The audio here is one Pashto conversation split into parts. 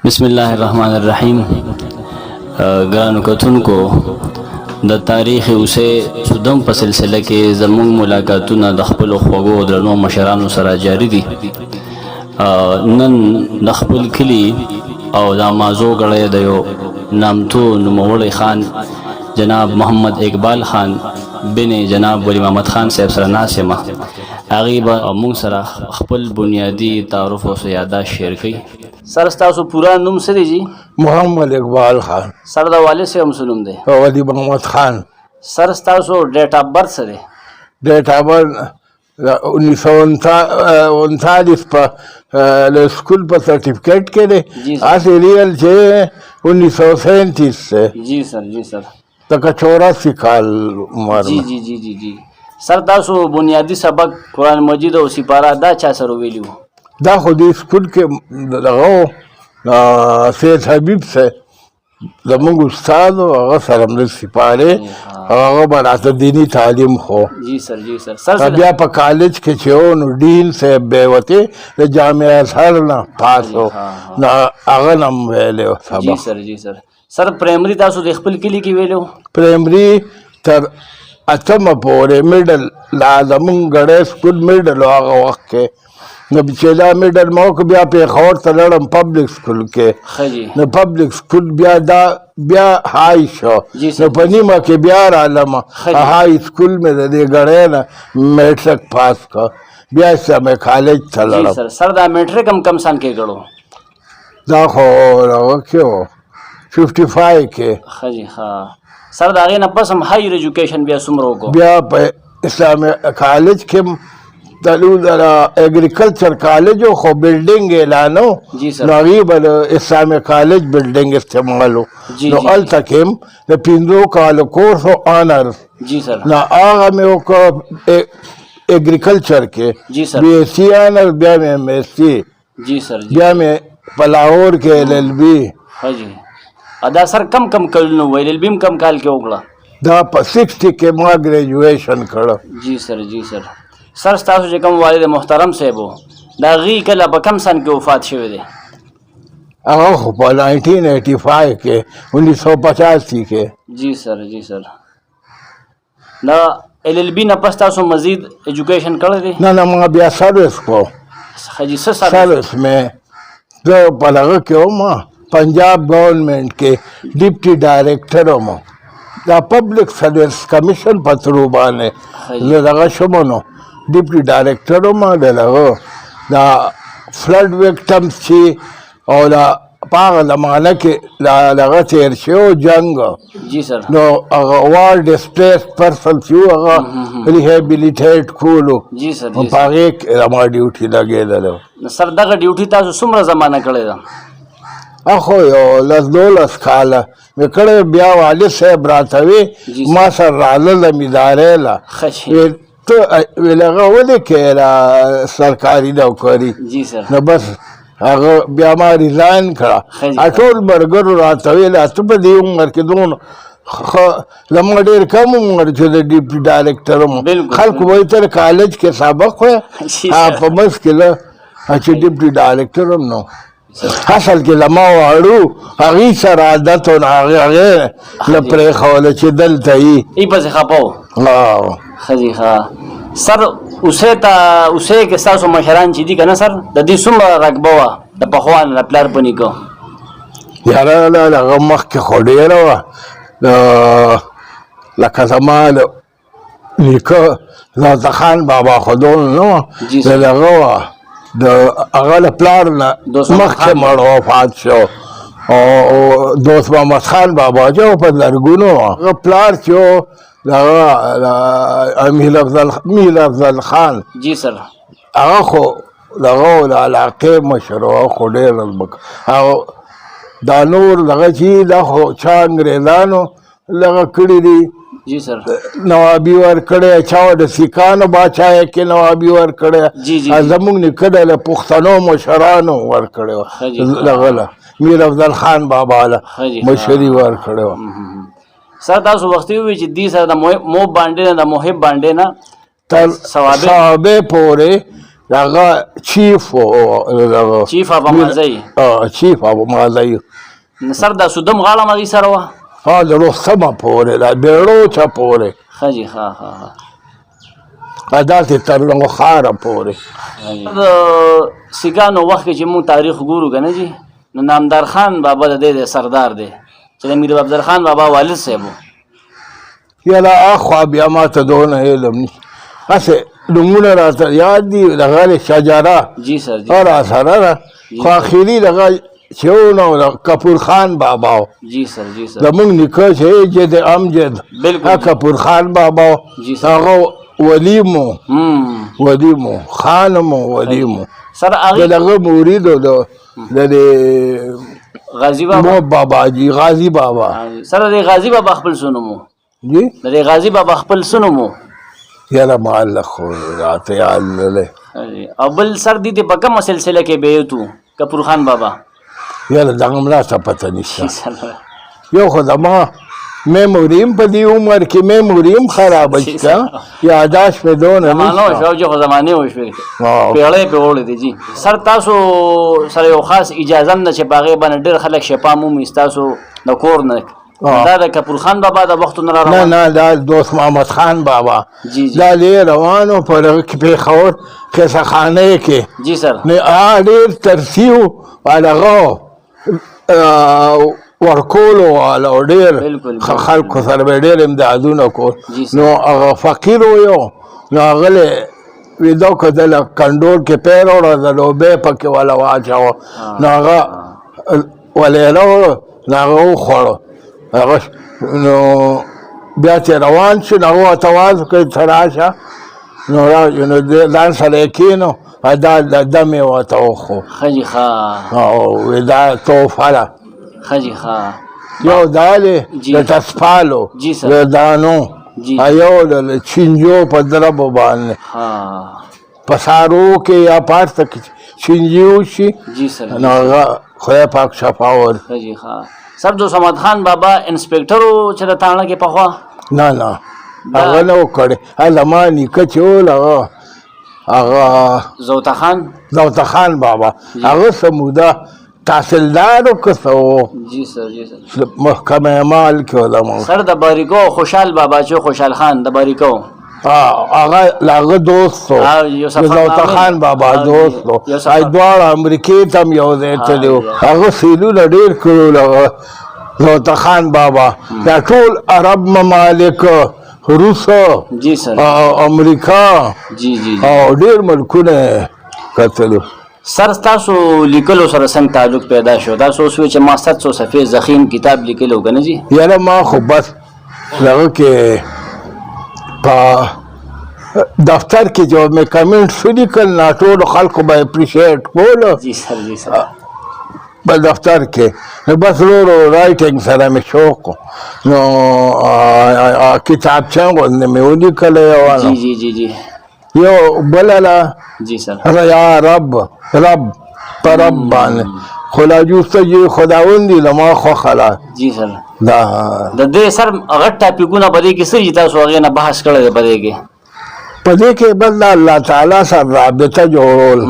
بسم الله الرحمن الرحیم. ګرانو کتونکو، د تاریخ اوسه سودم په سلسله کې زموږ ملاقاتونه د خپل خوږو درنو مشرانو سره جاری دي. نن د خپل کلی او د مازو غړې د یو نامتو نوموړی خان جناب محمد اقبال خان بن جناب ولی محمد خان صاحب سره ناسمه هغه به موږ سره خپل بنیادی تعارف او یاداش شیر کړي. سر تاسو پورا نوم څه دی جی؟ محمد اقبال خان. سر د والد سے مسلم دی ولی محمد خان. سر تاسو ډیټ اف برث څه دی؟ ډیټ اف برث 1939 په स्कूल पर सर्टिफिकेट के लिए आज रियल जे 1937 से जी सर जी सर तक 84 साल उम्र जी जी जी जी जी सर तاسو بنیادی سبق قرآن مجید او سپاره دا چا سره ویلیو؟ دا خو دې स्कूल کې دغه سید حبیب سے زموږ استاد او هغه سره د سپاره هغه براته دینی تعلیم خو جی سر جی سر سر بیا په کالج کې چې نو ډین صاحب به وته د جامعه ازهر نه پاسو نه هغه نم ویلو جی سر جی سر سر پرایمری تاسو د خپل کلی کې ویلو؟ پرایمری تر اتمه پورې میډل لازم غړې سکول میډل هغه وخت کې نو چې دا میډل مو کو بیا په خور ته لړم پبلک سکول کې نو پبلک سکول بیا دا بیا هاي شو نو په نیمه کې بیا رالم هاي سکول مې د دې غړې نه میټرک پاس کا بیا سم کالج ته لړم. سر سر دا میټرک کم سن کې غړو؟ دا خو راوکیو 55 کې. خجی ها سر دا غي نه پس هم هایر ایجوکیشن بیا سمرو کو بیا په اسلام کالج کې تلو دا ایگریکلچر کالج خو بلډینګ اعلانو نغیب اسلام کالج بلډینګ استعمالو نو ال تکم د پیندو کال کورس او آنر جی سر نا هغه مې وکړ ایگریکلچر کې جی سر بی ایس سی آنر بیا مې ایم ایس سی جی سر بیا مې پلاور کې ایل ایل بی. حجی ادا سر کم کم کلنو ویل ایل بی کم کال کې وکړه؟ دا په 60 کې ما ګریجویشن کړ. جی سر جی سر سر تاسو چې کوم والد محترم صاحب دا غي کله په کم سن کې وفات شوی دی؟ هغه خو په 1985 کې 1985 کې. جی سر جی سر دا ایل ایل بی نه پس تاسو مزید ایجوکیشن کړی دی؟ نه نه ما بیا سروس کو. حجی څه سروس مې زه په هغه کې وم پنجاب گورنمنٹ کې ډیپټي ډایریکټر وم دا پبلک سروس کمیشن په ترو باندې زه دغه شوم نو ډیپټي ډایریکټر وم دغه دا فلډ وکټمز چې او دا په هغه زمانه کې دغه تېر شوی جنګ جی سر نو هغه وار ډسپلیس پرسن چې هغه ریهیبلیټیټ کولو جی سر په هغې کې زما ډیوټي لګېدلی. سر دغه ډیوټي تاسو څومره زمانه کړې ده؟ اخو یو 10-12 کاله مې کړی. بیا والد صاحب راته وی ما سره راللم ادارې له ته ویل هغه ولیکې را سرکاري نوکري نو بس هغه بیا ما ریزاین کړه. ټول ملګرو راته ویل ته په دې عمر کې دونه زما ډېر کم عمر چې د ډیپټي ډایریکټر وم خلکو وایي ته کالج کې سبق وایې په منځ کې له چې ډیپټي ډایریکټر وم نو اصل کې لما واړو هغې سره عادت و هغې له پرېښوله چې دلته یي ای پسې خپه خجی ها سر اوسه ته اوسه کې ستاسو مشران چې دي که نه سر د دې څومره رقبه وه د پخوا نه د پلار په نیکه؟ یاره هغه مخکې خو ډېره وه لکه زما نیکه زاده خان بابا خو دونه نه وه د دغه وه د هغه له پلار نه مخکې مړ وفات شو او دوست محمد خان بابا چې په لرګونو هغه پلار چې دغه میر افضل خان جی سر هغه خو دغه د علاقې مشر و خو ډېر هغه دا نور دغه چې دا خو چا انګریزانو دغه کړي دي. جی سر نوابي ورکړی چا د سیکانو باچایۍ کې نوابي ورکړی زموږ نیکه د له پښتنو مشرانو ورکړی وه دغه له میر افضل خان بابا له مشري ورکړی وه. سر تاسو وختي ووایي چې دې سره د موب باندې نه د محب باندې نه تر صحابې پورې هغه چیف و چیف ابو مازی چیف ابو مازی سر دا سودم غاړه مغي سره وه د رستمه پورې د بیړو چا پورې ښه جي ښه ښه داسې تر لنګوخاره پورې د سیګانو وخت کې چې مونږ تاریخ ګورو که نه جي نو نامدار خان بابا د دې سردار دی چې د میر افضل خان بابا والد صاحب و یاله اخوا بیا ما ته دونه علم نشته هسې نومونه راته یاد دي دغه شجره جی سر جی را سره ده خو اخري دغه چې و نو د کپور خان بابا و جی سر جی سر زمونږ نیکه چې جد امجد بالکل کپور خان بابا و جی سر هغه ولیمو خانمو ولیمو سر د هغې دغه مرید و د غازی بابا مو بابا جی غازی بابا سر د غازی بابا خپل سنومو جی د غازی بابا خپل سنومو یاله معلق خو راته یاد نه او بل سر دي په کومه سلسله کې بیعتو کپور خان بابا یاله دغه هم راته پته نشته سر یو خو زما میموریم په دې عمر کې میموریم خرابه شي یاداشت مې دونه زمانه نشته شو چې خو زمانه وشوي واو. پیړې په وړې دي جی سر تاسو سره یو خاص اجازه هم نه چې باغې باندې ډېر خلک شپه مو تاسو د کور نه دا د کپور خان بابا د وختونو را نه روان نه دا دوست محمد خان بابا جی جی دا لې روانو په دغه کې پېښور قصهخانه کې جی سر نه ډېر ترسیو هغه ورکولو والا ډېر بالکل. خلکو سره به ډېر امدادونه کول جی سر. نو هغه فقیر و یو نو هغه ویدو کدل کنډول کې پیر وړه د لوبې پکې والا واچاوه نو هغه ولیره نو هغه وخوړو هغه نو بیا چې روان شو نو هغه ورته واز کړ ته راشه نو راځي نو ځان سره یې کېنو دا دم یې ورته وخو ښه جي ښه او دا توفه ده ښه جي ښه یو دا دی جی. د تسپالو جی سر. د دانو جی. یو د چینجو په دربو باندې ښه په سارو کې یا پاسته کې چینجي وشي جی سر نو هغه خدای پاک شفا ور ښه جي ښه سر دوست محمد خان بابا انسپکټر و چې د تاڼه کې پخوا نه نه هغه نه و کړی زما نیکه چې ول هغه زوته خان زوته خان بابا هغه څه موده تحصیلدار و که څه و جی سر جی سر محکمه مال کې علما سر د باریکو خوشحال بابا چې خوشحال خان د باریکو هغه لاغه دوست و یو سفر زوته خان بابا دوست و ای دواړه امریکې ته هم یو ځای تللي وو هغه سیلونه ډېر کړي هغه زوته خان بابا دا ټول عرب ممالک روس جی سر امریکا جی جی او ډېر ملکونه کتلو سر تاسو لیکلو سره څنګه تعلق پیدا شو تاسو اوس وی چې ما 700 صفحې ضخیم کتاب لیکلو کنه جی یاره ما خو بس دغه کې په دفتر کې جو مې کمنټ شو لیکل نه ټولو خلکو به اپریشیټ کولو جی سر جی سر په دفتر کې نو بس ورو رایټینګ سره مې شوق و. نو کتابچه غوندې مې ولیکلی جی جی جی جی یو بله جی سر یا رب په رب باندې خلا جوسته جي خداوندي لما خوخلا جی سر دا د دې سر غټ ټاپکونه بده کې سړي تاسو هغه نه بحث کړی بده کې پدې کې بل الله تعالی سره رابطه جوړول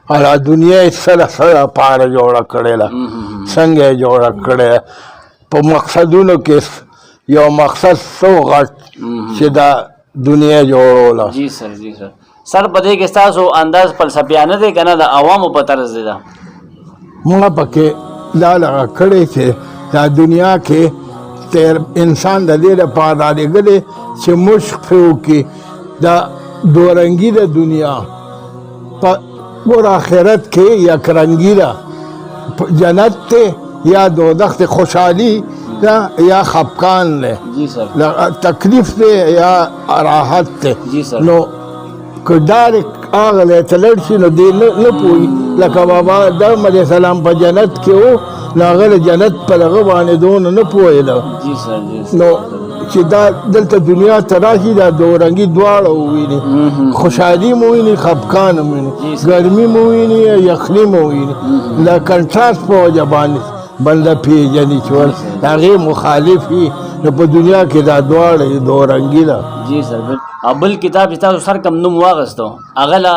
او دنیا سره پار جوړه کړل څنګه جوړه کړل په مقصدونو کې یو مقصد سو غټ چې دا دنیا جوړوله جی سر جی سر سر بده کې تاسو انداز فلسفیانه دی کنه د عوامو په طرز دی دا موږ پکې دا لغه کړی چې دا دنیا کې تیر انسان د دې لپاره راغلی چې مشق وکړي دا دورنګي د دنیا په ګور آخرت کې یک رنګي ده جنت ته یا دوزخ ته خوشحالي ده یا خفقان ده جی سر تکلیف ده یا راحت ده جی سر نو که ډایرک هغه ته لاړ شي نو دی نه پوهي لکه بابا آدم علیه السلام په جنت کې و نو هغه جنت په دغه باندې دونه نه پوهېده جی سر جی سر نو چې دا دلته دنیا ته راشي دا دورنګي دواړه وویني خوشحالي مو ویني خفقان مو ویني ګرمي مو ویني یخني مو ویني دا کنټراست په وجه باندې بنده پیژني چې هغې مخالف وي نو په دنیا کې دا دواړه دورنګي ده جی سر بل کتاب چې تاسو سر کم نوم واغستو هغه لا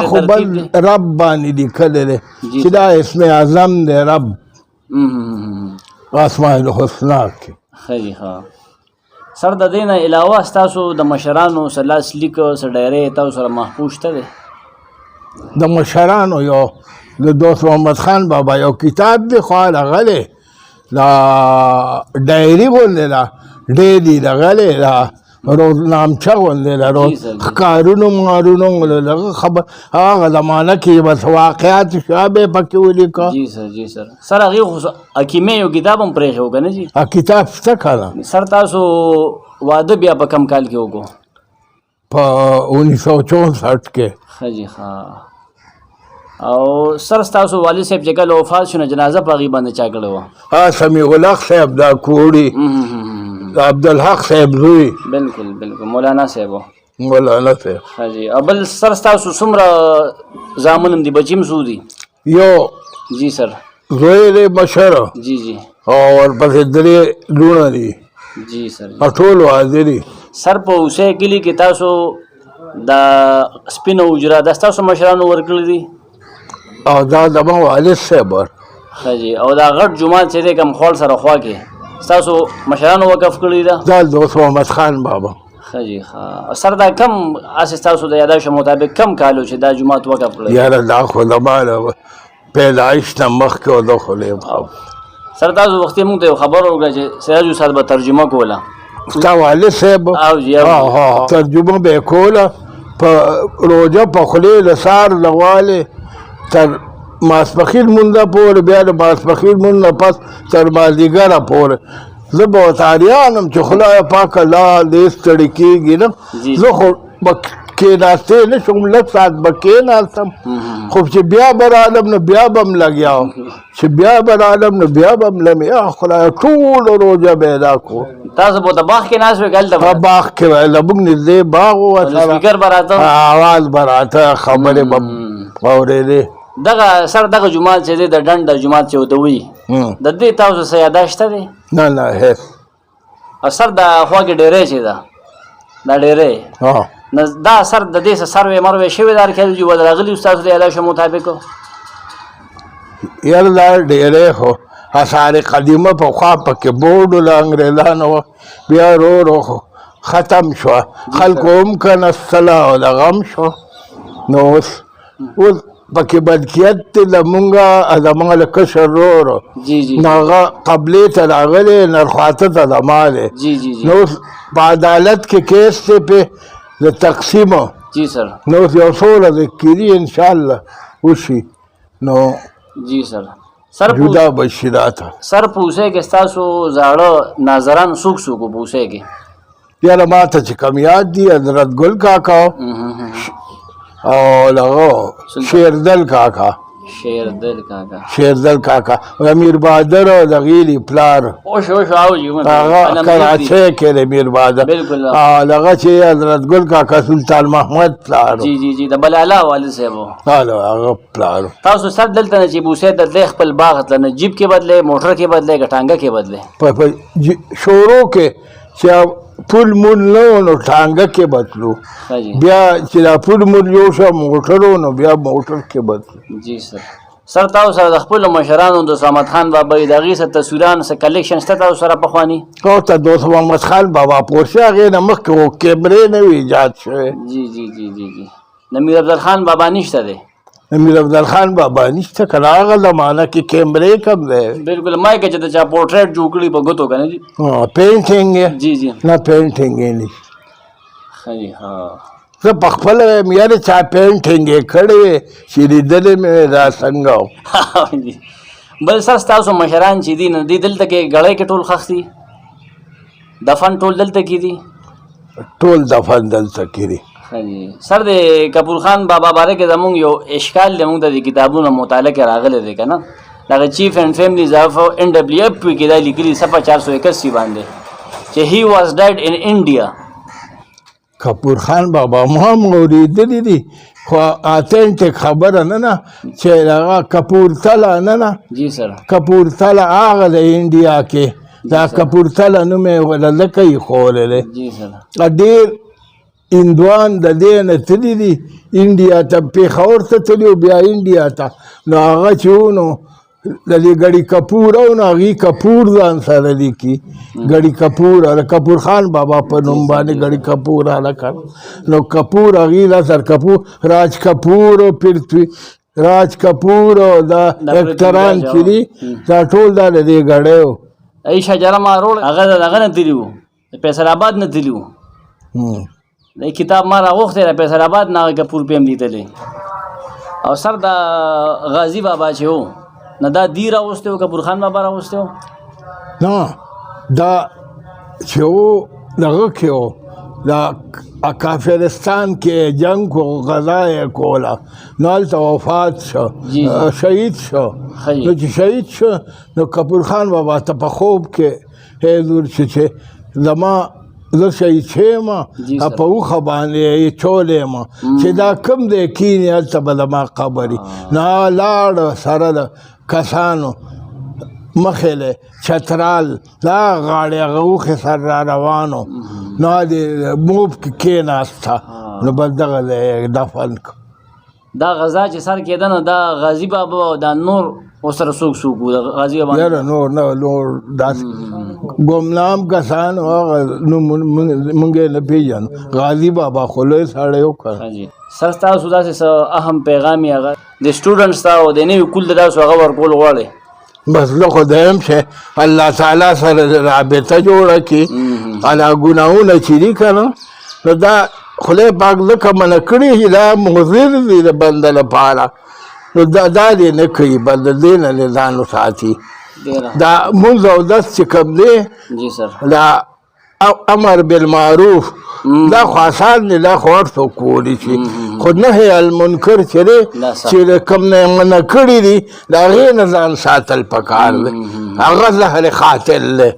خو بل رب باندې لیکلی دی چې دا اسم اعظم دی رب اسماء الحسنا کې. خی ها سر د دې نه علاوه ستاسو د مشرانو سره لاس لیک سره ډایرې تاسو سره محفوظ شته دی؟ د مشرانو یو د دوست محمد خان بابا یو کتاب دی خو هغه دی دا ډایري غوندې ده ډیلي دغه دی دا روزنامچه غوندې ده ښکارونو مارونو خبر هغه زمانه کې بس واقعات شابه پکې ولیکه. جی سر جی سر سر هغې خو حکیمې یو کتاب هم پرېښی و که نه جي؟ کتاب شته که نه سر تاسو واده بیا په کم کال کې وکړو؟ په 1964 کې. ښه جي ښه. او سر ستاسو والد صاحب چې کله وفات شو نو جنازه په هغې باندې چا کړې وه؟ سمیع الحق صاحب دا کوړي عبدالحق صاحب زوی. بالکل بالکل مولانا صاحب مولانا صاحب. ښه جي. او بل سر ستاسو څومره زامن هم دي بچي هم څو دي؟ یو جی سر زوی دی مشر جی جی او ورپسې درې لوڼه دي جی سر. ټول واده دي. سر په اوسې کلي کې تاسو د سپینه حجره دا ستاسو مشرانو ورکړي دي؟ او دا زما والد صاحب. ښه جي. او دا غټ جومات چې دی کم خوړ سره خوا کې ستاسو مشرانو وقف کړی ده؟ دا دوست محمد خان بابا. ښه جي ښه. سر دا کم هسې ستاسو د یاداشو مطابق کم کالو چې دا جومات وقف کړی؟ یاره دا خو زما د پیدایش نه مخکې و ده خو سر تاسو وختي موږ ته یو خبر وکړه چې سراج استاد به ترجمه کوله. ستا والد صاحب ترجمه به یې کوله په روژه په خولې د سهار د غوالې تر ماسپښین مونده پورې بیا د ماسپښین مونده پس تر مازدیګره پورې زه به ورته حیران یم چې خدایه پاکه لا دې ستړي کېږي نه. زه خو به کېناستې نه شم لږ ساعت به کېناستم خو چې بیا به رالم نو بیا به م لګیا وم چې بیا به رالم نو بیا به م لم یا خدایه ټوله روژه به ادا کړو. تاسو به د باغ کې ناست وئ که هلته به؟ باغ کې وی زموږ نږدې باغ و سپیکر به راته آواز به راته خبرې به اورېدې. دغه سر دغه جومات چې دی د ډنډ د جومات چې ورته وایي د دې تاسو څه یاداشت شته دی؟ نه نه هېڅ. او سر د خوا کې ډیرۍ چې ده دا ډیرۍ نو دا سر د دې څه سروې مروې شوې ده ارکیالوجي ول راغلي ستاسو د یاداشو مطابق؟ یاره دا ډیرۍ خو آثار قدیمه پخوا پکې بورډ له انګریزانو وه بیا ورو ورو ختم شوه خلکو هم کنستله او دغه هم شو نو اوس پکې بدکیت دی زمونږه زمونږ له کشر ورور نو هغه قبلې ته راغلی نرخواته ته زما دی نو اوس په عدالت کې کیس دی پې د تقسیمه جی سر نو اوس یو څو ورځې کېدي انشاءالله وشي نو جی سر جدا بشي راته. سر په اوسۍ کې ستاسو زاړه ناظران څوک څوک و په اوسۍ کې؟ یاره ما ته چې کم یاد دي حضرت ګل کاکا او دغه شیردل کاکا شیردل کاکا امیر بهادر او د غیلي پلار هغه کراچۍ کې د امیر بهادر دغه چې حضرت ګل کاکا سلطان محمد پلار جی جی جی د بلاله والد صاحب هغه پلار. تاسو سر دلته نه چې بوسۍ ته تلئ خپل باغ ته نه جیپ کې بدلئ موټر کې بدلئ که ټانګه کې بدلئ؟ په شورو کې چې پول مول نه و نو ټانګه کې بدلو بیا چې دا پول مول یو شه موټر و نو بیا موټر کې بدلو. جی سر. سر تاسو سره د خپلو مشرانو دوست محمد خان بابا د هغې څه تصویران څه کلیکشن شته تاسو سره پخواني؟ او ته دوست محمد خان بابا پورشه هغې نه مخکې خو کیمرې نه وي ایجاد شوی. جی جی جی جی جی. د میر افضل خان بابا نشته دی؟ امیر افضل خان بابا نشته که نه هغه زمانه کې کیمرې کم دی. بالکل ما یې که چې د چا پورټریټ جوړ کړي په ګوتو که نه جي؟ پینټینګ یې جی جی نه پینټینګ یې نشته. ښه جي ها. زه په خپله یم یاره چا پینټینګ یې کړی وې چې لیدلی مې دا څنګه و. بل سر ستاسو مشران چې دي نو دوی دلته کې ګړۍ کې ټول ښخ دي دفن ټول دلته کې دي؟ ټول دفن دلته کې دي. سر د کپور خان بابا باره کې زمونږ یو اشکال دی مونږ ته د کتابونو مطالعه کې راغلی دی که نه دغه چیف اینډ فیملیز اف NWF کې دا لیکلي صفحه 481 باندې چې هی واز ډیډ ان انډیا. کپور خان بابا ما هم اورېدلي دي خو اتنټیک خبره نه نه چې هغه کپورتله نه نه جی سر کپورتله هغه د انډیا کې دا کپورتله نوم یې ولله کوي ښوولی دی. جی سر. ډېر هندوان د دې نه تللي دي انډیا ته پېښور ته تللي او بیا انډیا ته نو هغه چې و نو د دې ګړي کپور او نو هغې کپور ځان سره لیکي ګړي کپور کپور خان بابا په نوم باندې ګړي کپور هلکه نو کپور هغې دا سر کپور راج کپور او پرتوي راج کپور او دا اکټران چې دي دا ټول دا د دې ګړی و ای شجره مارول هغه دغه نه تللي وو د فیصل آباد نه تللي وو د کتاب ما راغوښتی د فیصل آباد نه هغه کپور پې هم لیدلی او سر د غازي بابا چې و نه دا دی راوستی و کپور خان بابا راوستی و نه دا چې و دغه کې و دا کافرستان کې جنگ کو غزا یې کوله نو هلته وفات شو شهید شو نو چې شهید شو نو کپور خان بابا ته په خوب کې حضور چې زما زه شهید شوی یم په اوښه باندې یې چولی یم چې دا کوم دی کینې هلته به زما قبر وي نو لاړ سره د کسانو مخې له چترال دا غاړې هغه اوښې سر را روانو نو د موب کې کېناسته نو بس دغه ځای دفن کړ دا غزا چې سر کېده نو دا غازي بابا او دا نور ورسره څوک څوک وو د غازي بابا یاره نور نه نور داسې ګمنام کسان هغه موږ یې نه پېژنو غازي بابا خو لوی سړی و که سر ستاسو داسې څه اهم پیغام یې هغه د سټوډنټس ته او د نوي کول د تاسو هغه ورکول غواړئ بس زه خو دویم چې الله تعالی سره رابطه جوړه کړي هغه ګناهونه چې دي که نه نو دا خدای پاک ځکه منع کړي چې دا مضر دي د بنده لپاره نو دا دې نه کوي بس د دې نه ځان وساتي دا مونځ او دس چې کوم دی دا امر بالمعروف دا خو آسان دی دا خو هر څوک کولی شي خو نهی المنکر چې دی چې کوم نه یې منع کړي دي د هغې نه ځان ساتل پکار دی هغه زهر قاتل دی